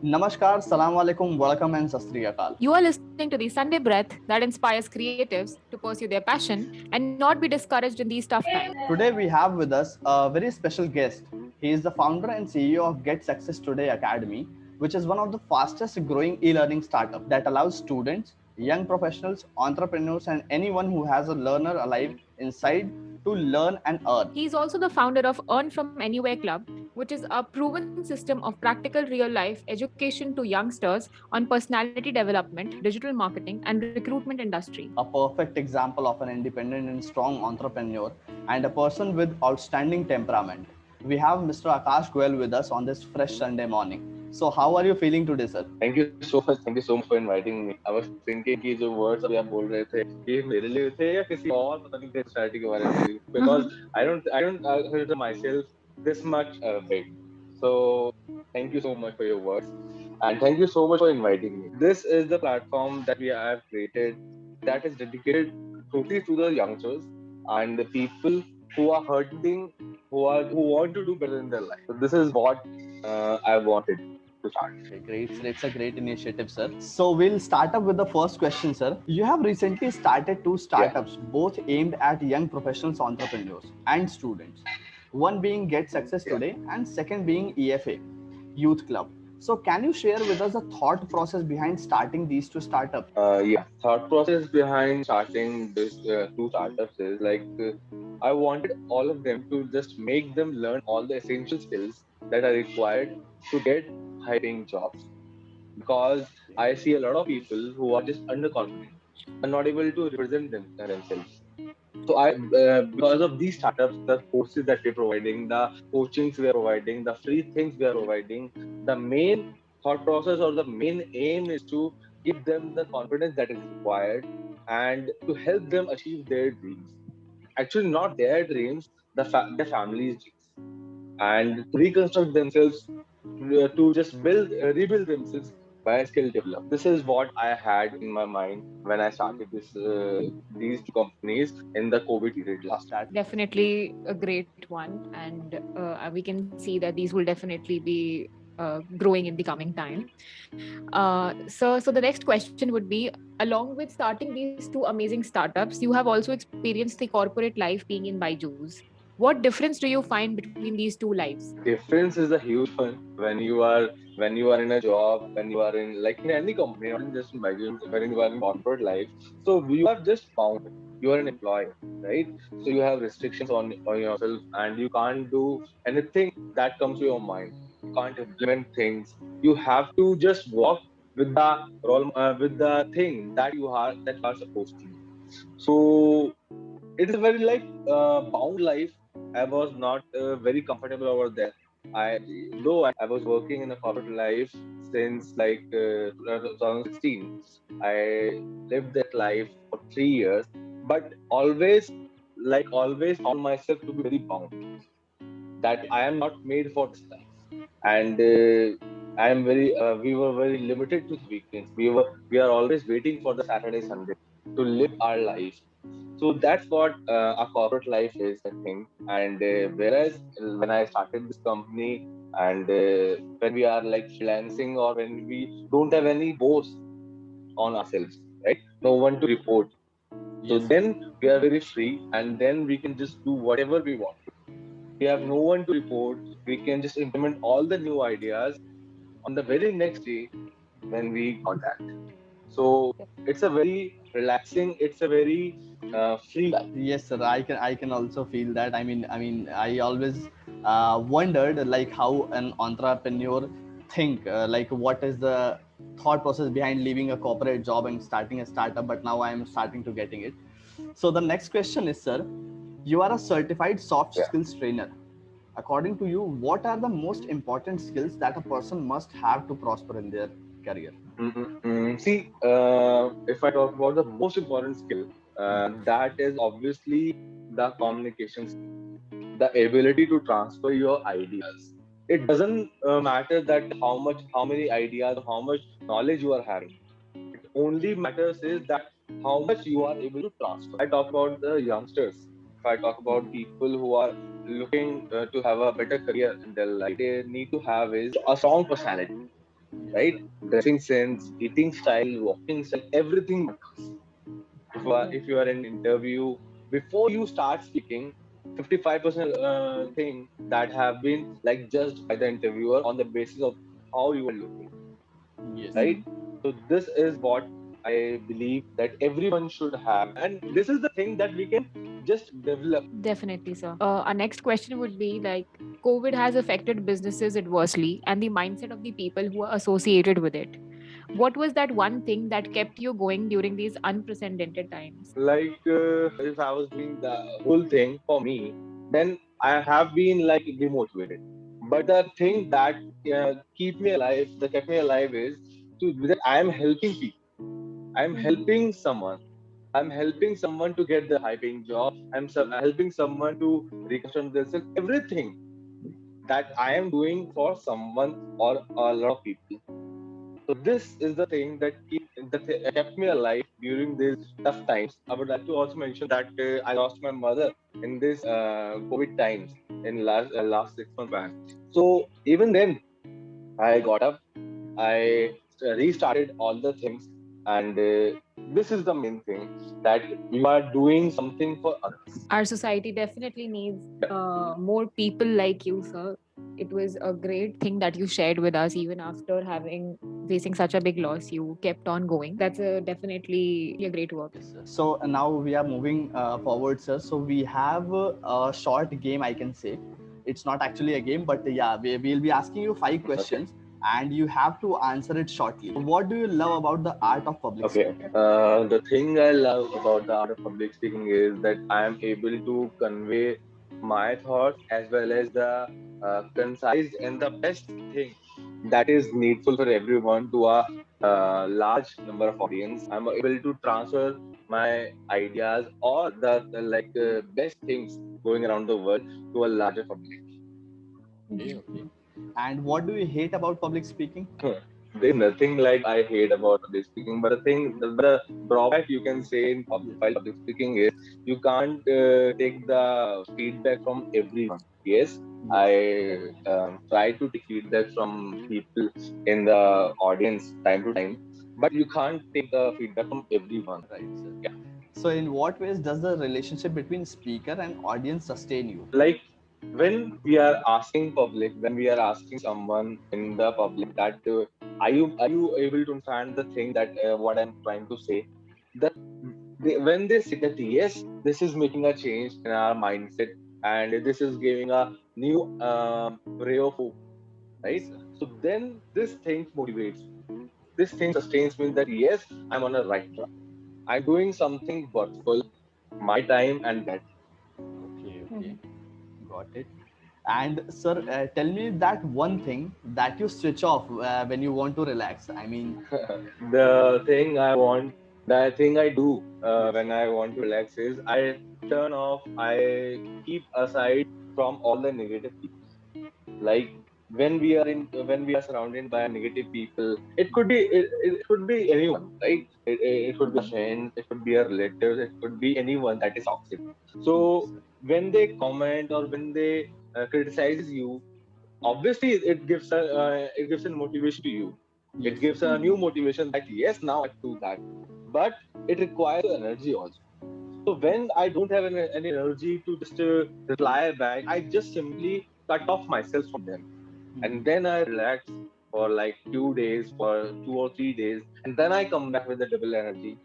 Namaskar, Salam Alaikum, Welcome and Sat Sri Akal. You are listening to the Sunday Breath that inspires creatives to pursue their passion and not be discouraged in these tough times. Today we have with us a very special guest. He is the founder and CEO of Get Success Today Academy, which is one of the fastest growing e-learning startup that allows students, young professionals, entrepreneurs, and anyone who has a learner alive inside to learn and earn. He is also the founder of Earn From Anywhere Club, which is a proven system of practical real life education to youngsters on personality development, digital marketing, and recruitment industry. A perfect example of an independent and strong entrepreneur and a person with outstanding temperament. We have Mr. Akash Goel with us on this fresh Sunday morning. So, how are you feeling today, sir? Thank you so much for inviting me I was thinking कि जो words अभी आप बोल रहे थे ये मेरे लिए थे या किसी और पता नहीं पर्सनालिटी के बारे में because I don't consider myself this much big so thank you so much for your words and thank you so much for inviting me. This is the platform that we have created that is dedicated totally to the youngsters and the people who are hurting, who want to do better in their life. So this is what I wanted to start. Okay, great. So it's a great initiative, sir. So we'll start up with the first question, sir. You have recently started two startups, both aimed at young professionals, entrepreneurs, and students. One being Get Success Today, and second being EFA, Youth Club. So can you share with us the thought process behind starting these two startups? Thought process behind starting this two startups is I wanted all of them to just make them learn all the essential skills that are required to get high-paying jobs. Because I see a lot of people who are just underconfident and not able to represent themselves. So because of these startups, the courses that we're providing, the coachings we are providing, the free things we are providing, the main thought process or the main aim is to give them the confidence that is required and to help them achieve their dreams. Actually, not their dreams, their family's dreams, and to reconstruct themselves, to just rebuild themselves by skill develop. This is what I had in my mind when I started these two companies in the COVID period last year. Definitely a great one, and we can see that these will definitely be growing in the coming time. So the next question would be: along with starting these two amazing startups, you have also experienced the corporate life being in Byju's. What difference do you find between these two lives? Difference is a huge one when you are in a job, when you are in like in any company, not in just in Byju's, when you are in corporate life. So you are just bound. You are an employee, right? So you have restrictions on yourself, and you can't do anything that comes to your mind. You can't implement things. You have to just walk with the with the thing that you are supposed to do. So it is a very bound life. I was not very comfortable over there. I was working in a corporate life since 2016. I lived that life for 3 years, but always found myself to be very bound. That I am not made for this life, and I am very. We were very limited to the weekends. We are always waiting for the Saturday Sunday to live our life. So that's what our corporate life is, I think. And whereas when I started this company, and when we are like freelancing or when we don't have any boss on ourselves, right? No one to report. So then we are very free, and then we can just do whatever we want. We have no one to report. We can just implement all the new ideas on the very next day when we contact. So it's a very relaxing. It's a very free life. Yes, sir. I can also feel that. I always wondered like how an entrepreneur think, like what is the thought process behind leaving a corporate job and starting a startup. But now I am starting to getting it. So the next question is, sir, you are a certified soft Yeah. skills trainer. According to you, what are the most important skills that a person must have to prosper in their career? See, if I talk about the most important skill, that is obviously the communication skill, the ability to transfer your ideas. It doesn't matter that how many ideas, how much knowledge you are having. It only matters is that how much you are able to transfer. I talk about the youngsters. If I talk about people who are looking to have a better career in their life, they need to have is a strong personality. right? Dressing sense, eating style, walking style, everything matters. If you are in interview, before you start speaking, 55% thing that have been like judged by the interviewer on the basis of how you are looking, Yes. right? So this is what I believe that everyone should have, and this is the thing that we can just develop. Definitely, sir. Our next question would be like, COVID has affected businesses adversely and the mindset of the people who are associated with it. What was that one thing that kept you going during these unprecedented times? Like if I was doing the whole thing for me, then I have been like demotivated. But the thing that that kept me alive is that I am helping people. I am helping someone. I'm helping someone to get the high paying job. Helping someone to reconstruct themselves. Everything that I am doing for someone or a lot of people. So this is the thing that kept me alive during these tough times. I would like to also mention that I lost my mother in this COVID times in last 6 months back. So even then, I got up, I restarted all the things, and this is the main thing that you are doing something for others. Our society definitely needs more people like you, sir. It was a great thing that you shared with us, even after having facing such a big loss. You kept on going. That's definitely a great work. Yes, sir. So now we are moving forward, sir. So we have a short game, I can say. It's not actually a game, but yeah, we'll be asking you 5 questions and you have to answer it shortly. What do you love about the art of public Okay. speaking? The thing I love about the art of public speaking is that I am able to convey my thoughts as well as the concise and the best thing that is needful for everyone to a large number of audience. I'm able to transfer my ideas or the best things going around the world to a larger public. Okay. And what do you hate about public speaking? There's nothing like I hate about public speaking, but the drawback you can say in while public speaking is you can't take the feedback from everyone. Yes, I try to take feedback from people in the audience time to time, but you can't take the feedback from everyone. Right, sir. Yeah. So in what ways does the relationship between speaker and audience sustain you? Like when we are asking someone in the public that are you able to understand the thing that what I'm trying to say, that when they say that yes, this is making a change in our mindset and this is giving a new ray of hope, right? So then this thing motivates me. This thing sustains me that yes, I'm on a right track. I'm doing something worthful, my time and that. Okay. Got it. And sir, tell me that one thing that you switch off when you want to relax. I mean, The thing I want, the thing I do when I want to relax is I turn off, I keep aside from all the negative people. Like when we are surrounded by negative people, it could be anyone, right? It could be a friend, it could be a relative, it could be anyone that is toxic. So when they comment or when they criticizes you, obviously it gives a motivation to you. It yes, gives a new motivation that yes, now I do that, but it requires energy also. So when I don't have any energy to just reply back, I just simply cut off myself from them, and then I relax for like 2 days, for 2 or 3 days, and then I come back with the double energy.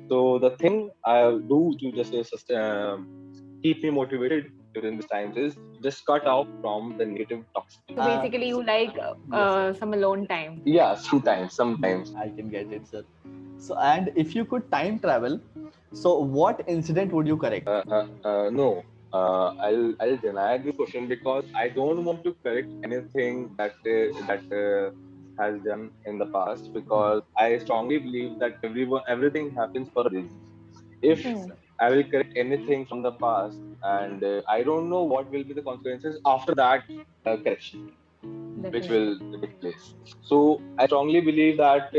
So the thing I do to just keep me motivated during these times is just cut out from the negative toxic. So basically, you like yes, sir. some alone time. Yeah, sometimes. I can get it, sir. So, and if you could time travel, so what incident would you correct? No, I'll deny this question because I don't want to correct anything that has done in the past, because I strongly believe that everything happens for a reason. If Yes, sir. I will correct anything from the past, and I don't know what will be the consequences after that correction, which will Definitely. take place. So I strongly believe that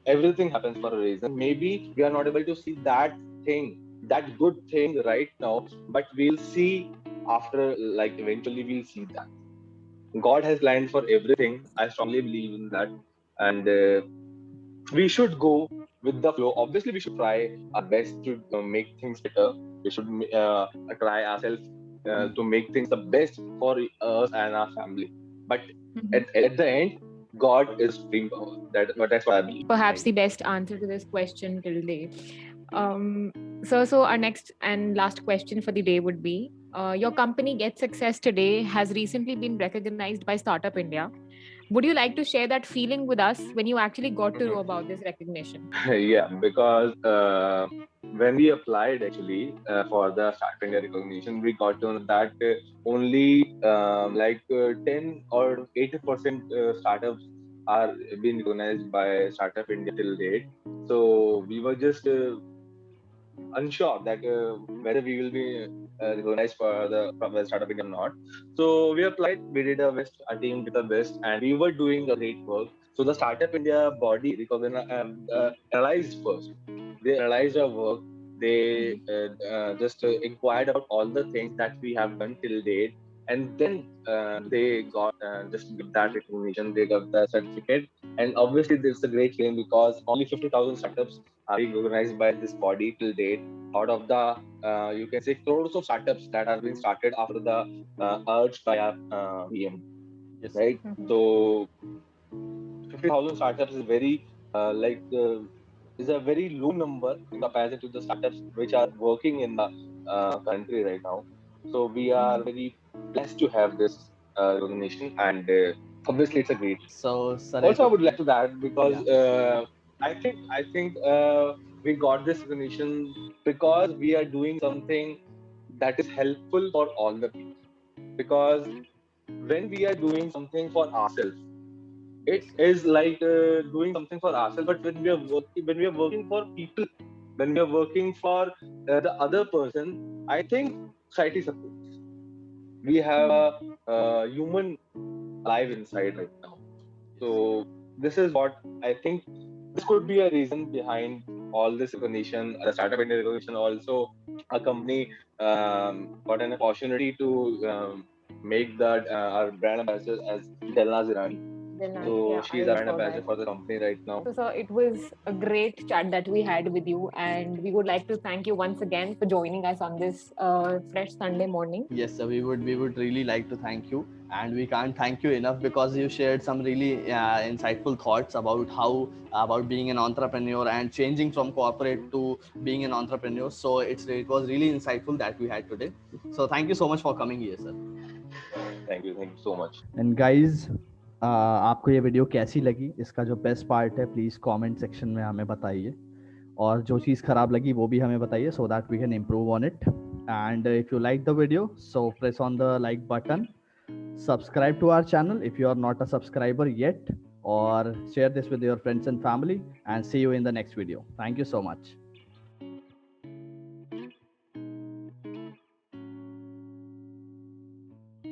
everything happens for a reason. Maybe we are not able to see that thing, that good thing right now, but we'll see after, like eventually we'll see that. God has planned for everything. I strongly believe in that. and we should go with the flow. Obviously, we should try our best to make things better. We should try ourselves to make things the best for us and our family. But at the end, God is supreme power. That's what I believe. Perhaps the best answer to this question till date. So our next and last question for the day would be: your company Get Success Today has recently been recognized by Startup India. Would you like to share that feeling with us when you actually got to know about this recognition? Yeah, because when we applied actually for the Startup India recognition, we got to know that only 10 or 80% startups are being recognized by Startup India till date. So we were just unsure that whether we will be recognized for the Startup India or not. So we applied, we did our best, our team did our best, and we were doing a great work. So the Startup India body analyzed first. They analyzed our work. They just inquired about all the things that we have done till date, and then they got just give that recognition. They got the certificate, and obviously this is a great feeling because only 50,000 startups are being recognized by this body till date out of the you can say crores of startups that have been started after the urge by our PM, Yes. right? So 50,000 startups is very is a very low number in comparison to the startups which are working in the country right now. So we are very blessed to have this recognition, and obviously it's a great. So, sir, Also, I would like to that because Yeah. I think we got this recognition because we are doing something that is helpful for all the people. Because when we are doing something for ourselves, it is like doing something for ourselves. But when we are working for people, when we are working for the other person, I think society supports. We have a human alive inside right now. So this is what I think. This could be a reason behind all this recognition. The Startup India recognition also, a company got an opportunity to make that our brand ambassador as Delna Zirani. So she's our brand ambassador for the company right now. So, sir, it was a great chat that we had with you, and we would like to thank you once again for joining us on this fresh Sunday morning. Yes, sir. We would really like to thank you, and we can't thank you enough because you shared some really insightful thoughts about being an entrepreneur and changing from corporate to being an entrepreneur. So it was really insightful that we had today. So thank you so much for coming here, sir. Thank you so much. And guys आपको ये video कैसी लगी, इसका जो best part है please comment section में हमें बताइए, और जो चीज़ ख़राब लगी वो भी हमें बताइए so that we can improve on it. And if you like the video so press on the like button, subscribe to our channel if you are not a subscriber yet, or share this with your friends and family, and see you in the next video. Thank you so much.